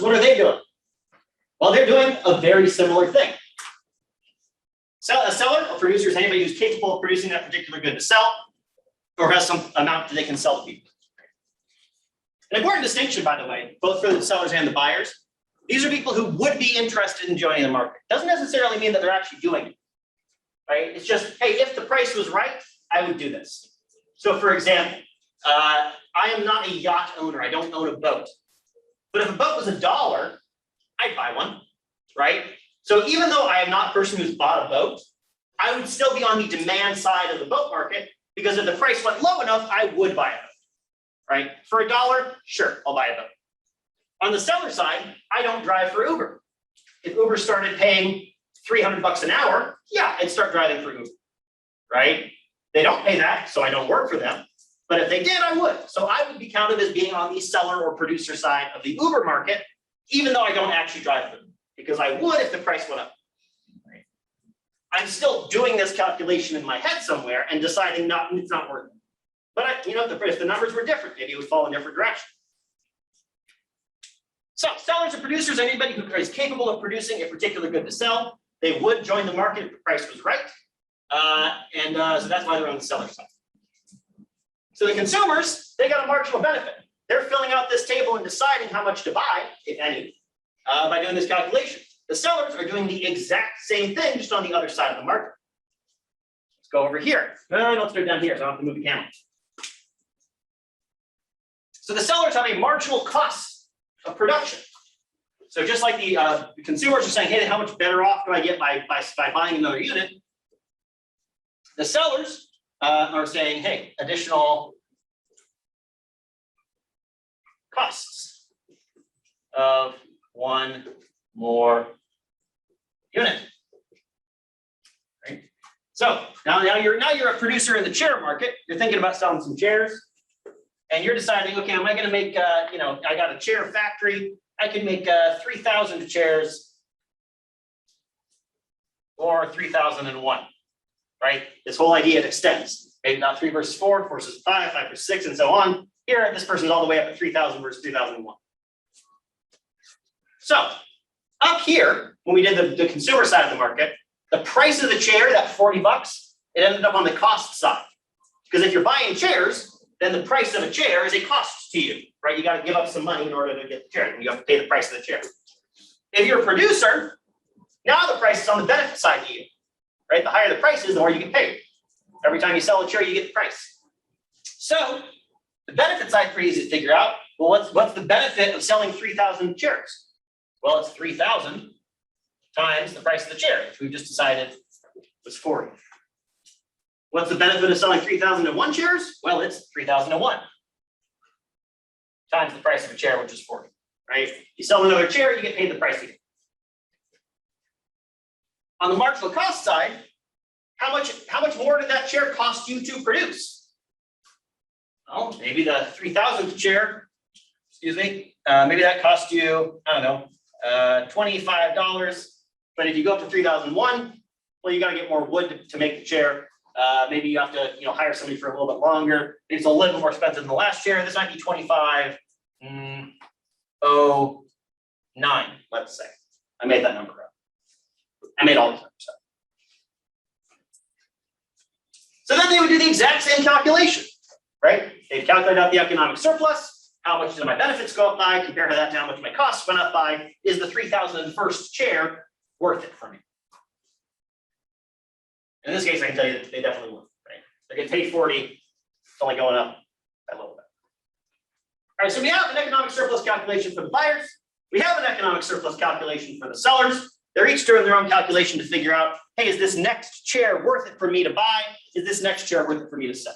what are they doing? Well, they're doing a very similar thing. A seller, a producer, is anybody who's capable of producing that particular good to sell, or has some amount that they can sell to people. An important distinction, by the way, both for the sellers and the buyers. These are people who would be interested in joining the market. Doesn't necessarily mean that they're actually doing it, right? It's just, hey, if the price was right, I would do this. So for example, I am not a yacht owner. I don't own a boat. But if a boat was $1, I'd buy one, right? So even though I am not a person who's bought a boat, I would still be on the demand side of the boat market, because if the price went low enough, I would buy a boat, right? For $1, sure, I'll buy a boat. On the seller side, I don't drive for Uber. If Uber started paying $300 an hour, yeah, I'd start driving for Uber, right? They don't pay that, so I don't work for them. But if they did, I would. So I would be counted as being on the seller or producer side of the Uber market, even though I don't actually drive for them, because I would if the price went up. Right? I'm still doing this calculation in my head somewhere and deciding it's not worth it. But if the numbers were different, maybe it would fall in a different direction. So sellers or producers, anybody who is capable of producing a particular good to sell, they would join the market if the price was right. So that's why they're on the seller side. So the consumers, they got a marginal benefit. They're filling out this table and deciding how much to buy, if any, by doing this calculation. The sellers are doing the exact same thing, just on the other side of the market. Let's go over here. No, let's do it down here, so I don't have to move the camera. So the sellers have a marginal cost of production. So just like the consumers are saying, hey, how much better off do I get by buying another unit? The sellers are saying, hey, additional costs of one more unit. Right? So now you're a producer in the chair market. You're thinking about selling some chairs. And you're deciding, okay, am I going to make, I got a chair factory. I can make 3,000 chairs or 3,001, right? This whole idea, it extends. Maybe not 3 versus 4, 4 versus 5, 5 versus 6, and so on. Here, this person's all the way up at 3,000 versus 3,001. So up here, when we did the consumer side of the market, the price of the chair, that $40, it ended up on the cost side. Because if you're buying chairs, then the price of a chair is a cost to you, right? You got to give up some money in order to get the chair. You have to pay the price of the chair. If you're a producer, now the price is on the benefit side to you, right? The higher the price is, the more you get paid. Every time you sell a chair, you get the price. So the benefit side is pretty easy to figure out. Well, what's the benefit of selling 3,000 chairs? Well, it's 3,000 times the price of the chair, which we've just decided was 40. What's the benefit of selling 3,001 chairs? Well, it's 3,001 times the price of a chair, which is 40, right? You sell another chair, you get paid the price again. On the marginal cost side, how much more did that chair cost you to produce? Well, maybe the 3,000th chair, maybe that cost you, I don't know, $25. But if you go up to 3,001, well, you got to get more wood to make the chair. Maybe you have to, hire somebody for a little bit longer. Maybe it's a little bit more expensive than the last chair. This might be 25.09, let's say. I made that number up. I made all the numbers up. So then they would do the exact same calculation, right? They'd calculate out the economic surplus. How much did my benefits go up by? Compare that to how much my costs went up by. Is the 3,001st chair worth it for me? In this case, I can tell you that they definitely will, right? They're getting paid 40, it's only going up a little bit. All right, so we have an economic surplus calculation for the buyers. We have an economic surplus calculation for the sellers. They're each doing their own calculation to figure out, hey, is this next chair worth it for me to buy? Is this next chair worth it for me to sell?